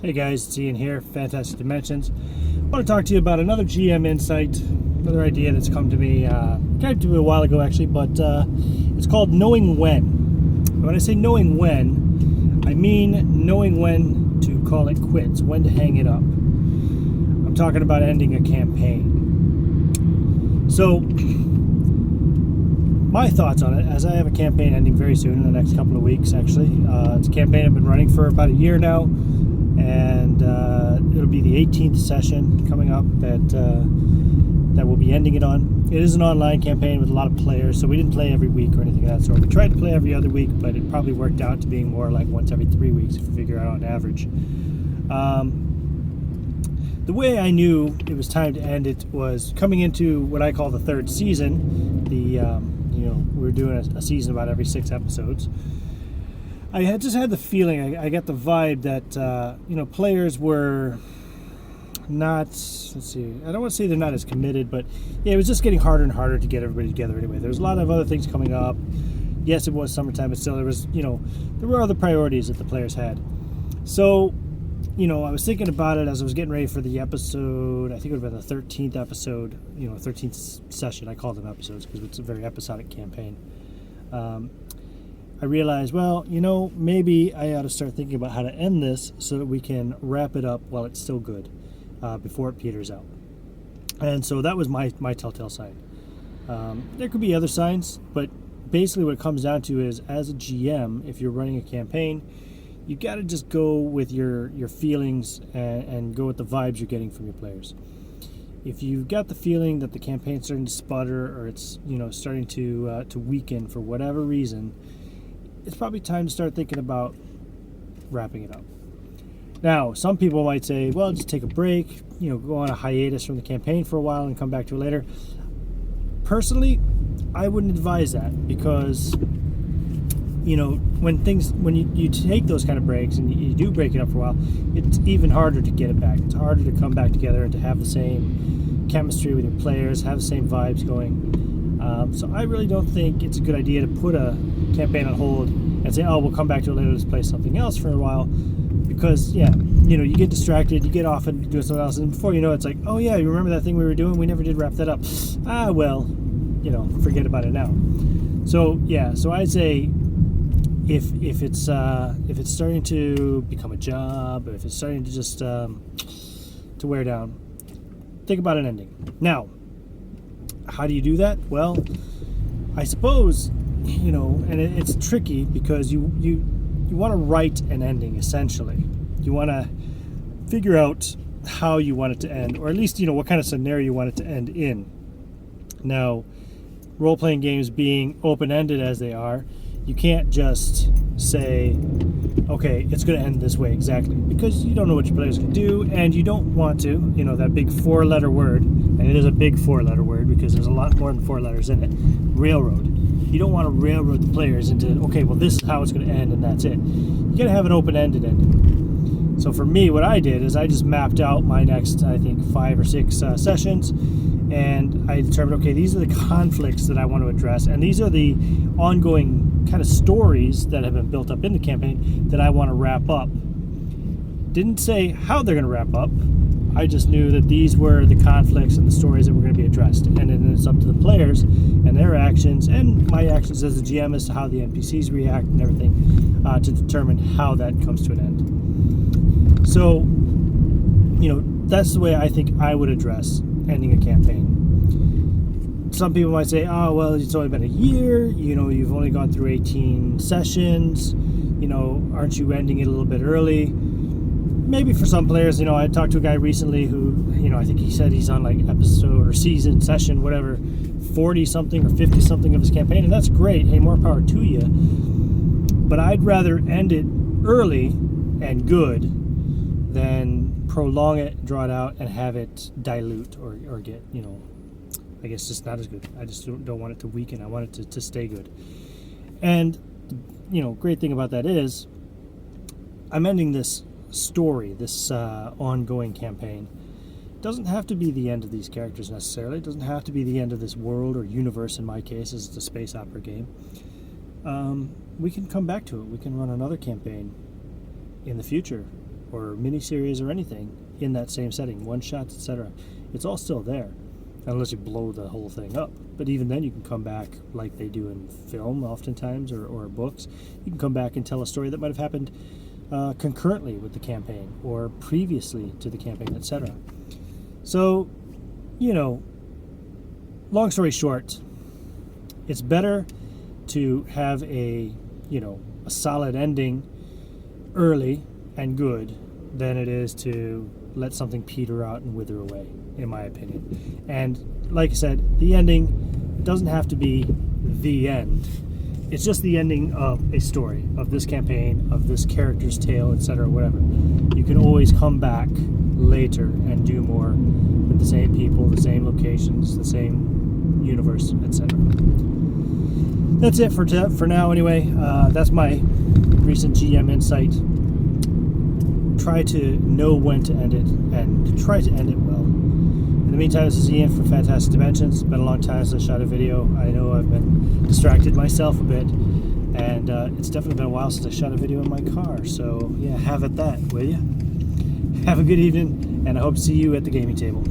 Hey guys, it's Ian here, Fantastic Dimensions. I want to talk to you about another GM insight, another idea that's come to me, came to me a while ago actually, but it's called knowing when. When I say knowing when, I mean knowing when to call it quits, when to hang it up. I'm talking about ending a campaign. So, my thoughts on it, as I have a campaign ending very soon, in the next couple of weeks actually. It's a campaign I've been running for about a year now. And it'll be the 18th session coming up that we'll be ending it on. It is an online campaign with a lot of players, so we didn't play every week or anything of that sort. We tried to play every other week, but it probably worked out to being more like once every 3 weeks if you figure out on average. The way I knew it was time to end it was coming into what I call the third season. We're doing a season about every 6 episodes. I had just had the feeling, I got the vibe that, players were not, I don't want to say they're not as committed, but yeah, it was just getting harder and harder to get everybody together anyway. There was a lot of other things coming up. Yes, it was summertime, but still there were other priorities that the players had. So, I was thinking about it as I was getting ready for the episode. I think it would have been the 13th episode, 13th session. I call them episodes because it's a very episodic campaign. I realized, maybe I ought to start thinking about how to end this so that we can wrap it up while it's still good, before it peters out. And so that was my telltale sign. There could be other signs, but basically what it comes down to is, as a GM, if you're running a campaign, you got to just go with your feelings and go with the vibes you're getting from your players. If you've got the feeling that the campaign's starting to sputter or it's starting to weaken for whatever reason, it's probably time to start thinking about wrapping it up. Now, some people might say, well, just take a break, go on a hiatus from the campaign for a while and come back to it later. Personally, I wouldn't advise that because, when you take those kind of breaks and you do break it up for a while, it's even harder to get it back. It's harder to come back together and to have the same chemistry with your players, have the same vibes going. So I really don't think it's a good idea to put a campaign on hold and say, we'll come back to it later, let's play something else for a while. Because, you get distracted, you get off and do something else, and before you know it, it's like, oh yeah, you remember that thing we were doing? We never did wrap that up. Forget about it now. So I'd say if it's starting to become a job, or if it's starting to just to wear down, think about an ending. Now, how do you do that? Well, I suppose, and it's tricky because you want to write an ending, essentially. You want to figure out how you want it to end, or at least, what kind of scenario you want it to end in. Now, role-playing games being open-ended as they are, you can't just say, okay, it's going to end this way exactly, because you don't know what your players can do, and you don't want to, that big 4-letter word, and it is a big 4-letter word because there's a lot more than 4 letters in it, railroad. You don't want to railroad the players into, okay, well, this is how it's going to end, and that's it. You got to have an open-ended ending. So for me, what I did is I just mapped out my next, I think, 5 or 6 sessions, and I determined, okay, these are the conflicts that I want to address, and these are the ongoing kind of stories that have been built up in the campaign that I want to wrap up. Didn't say how they're going to wrap up. I just knew that these were the conflicts and the stories that were going to be addressed, and then it's up to the players and their actions and my actions as a GM as to how the NPCs react and everything to determine how that comes to an end. So, that's the way I think I would address ending a campaign. Some people might say, it's only been a year, you've only gone through 18 sessions, aren't you ending it a little bit early? Maybe for some players, I talked to a guy recently who, I think he said he's on like episode or season, session, whatever, 40-something or 50-something of his campaign, and that's great. Hey, more power to you. But I'd rather end it early and good than prolong it, draw it out, and have it dilute or get, I guess just not as good. I just don't want it to weaken. I want it to stay good. And, great thing about that is I'm ending this story, this ongoing campaign. It doesn't have to be the end of these characters necessarily. It doesn't have to be the end of this world or universe in my case, as it's a space opera game. We can come back to it. We can run another campaign in the future or miniseries or anything in that same setting, one shots, etc. It's all still there, unless you blow the whole thing up. But even then, you can come back like they do in film, oftentimes, or books. You can come back and tell a story that might have happened concurrently with the campaign or previously to the campaign, etc. So, long story short, it's better to have a solid ending early and good than it is to let something peter out and wither away, in my opinion. And like I said, the ending doesn't have to be the end. It's just the ending of a story, of this campaign, of this character's tale, etc., whatever. You can always come back later and do more with the same people, the same locations, the same universe, etc. That's it for now anyway. That's my recent GM insight. Try to know when to end it and try to end it well. In the meantime, this is Ian from Fantastic Dimensions. It's been a long time since I shot a video. I know I've been distracted myself a bit, and it's definitely been a while since I shot a video in my car. So yeah, have at that, will you? Have a good evening, and I hope to see you at the gaming table.